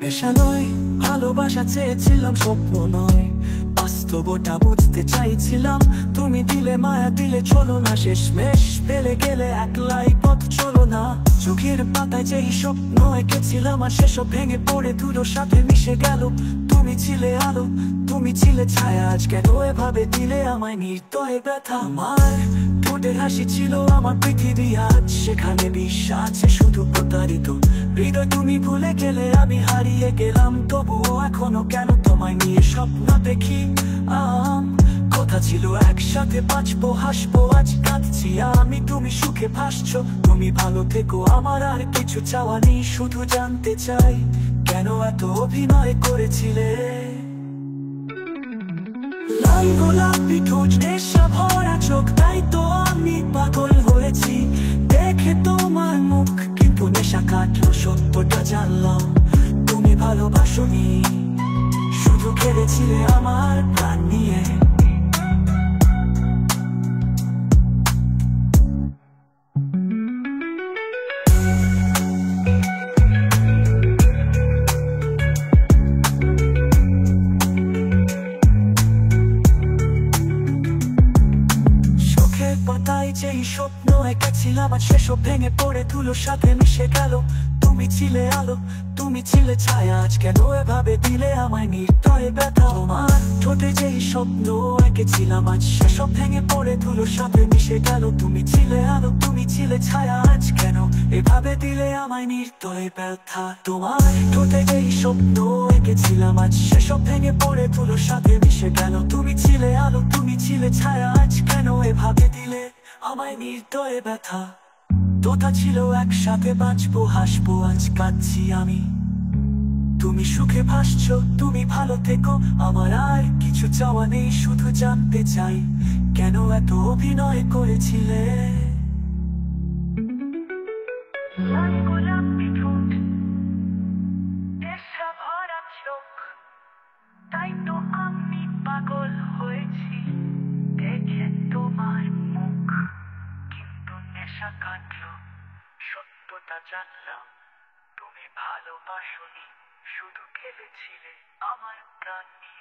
নেশা নয়, ভালোবাসা চেয়েছিলাম, স্বপ্ন নয়, বাস্তবতা বুঝতে চাইছিলাম। তুমি দিলে মায়া, দিলে চলো না, শেষমেশ পেলে গেলে একলাই পথ চলো না। চোখের পাতায় যেই স্বপ্ন এঁকেছিলাম, আর সেসব ভেঙে পড়ে ধুলোর সাথে মিশে গেল। তুমি ছিলে আলো, তুমি ছিলে ছায়া, আজ কেন এভাবে দিলে আমায় নির্দয় ব্যথা? আমার ঠোঁটের হাসি ছিল আমার পৃথিবী, আজ সেখানে বিশ্বাস আছে শুধু প্রতারিত হৃদয়। তুমি ভুলে গেলে আমি হারিয়ে গেলাম, তবুও এখনো কেন তোমায় নিয়ে স্বপ্ন দেখি। কথা ছিল একসাথে বাঁচবো, হাসবো, আজ কাঁদছি আমি, তুমি সুখে ভাসছো। তুমি ভালো থেকো, আমার আর কিছু চাওয়া নেই, শুধু জানতে চাই কেন এত অভিনয় করেছিলে। লাল গোলাপি ঠোঁট, নেশা ভরা চোখ, তাই তো আমি পাগল হয়েছি দেখে তোমার মুখ। কিন্তু নেশা কাটলো, সত্যটা জানলাম, তুমি ভালোবাসোনি, শুধু খেলেছিলে আমার প্রাণ নিয়ে। পাতায় যেই স্বপ্ন এঁকেছিলাম, আর সেসব ভেঙে পড়ে ধুলোর সাথে মিশে গেল। তুমি ছিলে আলো, তুমি ছিলে ছায়া, আজ কেন এভাবে দিলে আমায় নির্দয় ব্যথা? তোমার ঠোঁটে যেই স্বপ্ন এঁকেছিলাম, আজ সেসব ভেঙে পড়ে ধুলোর সাথে মিশে গেল। তুমি ছিলে আলো, তুমি ছিলে ছায়া, আজ কেন এভাবে দিলে আমায় নির্দয় ব্যথা? তোমার ঠোঁটে যেই স্বপ্ন এঁকেছিলাম, আজ সেসব ভেঙে পড়ে ধুলোর সাথে মিশে গেল। তুমি ছিলে আলো, তুমি ছিলে ছায়া, আজ কেন এভাবে দিলে আমায় নির্দয় ব্যথা? কথা ছিল একসাথে বাঁচবো, হাসবো, আজ কাঁদছি আমি, তুমি সুখে ভাসছো। তুমি ভালো থেকো, আমার আর কিছু চাওয়া নেই, শুধু জানতে চাই কেন এত অভিনয় করেছিলে। তাই তো আমি পাগল হয়েছি দেখে তোমার মুখ। কিন্তু নেশা কাটলো, সত্যটা জানলাম, তুমি ভালোবাসোনি, শুধু খেলেছিলে আমার প্রাণ নিয়ে।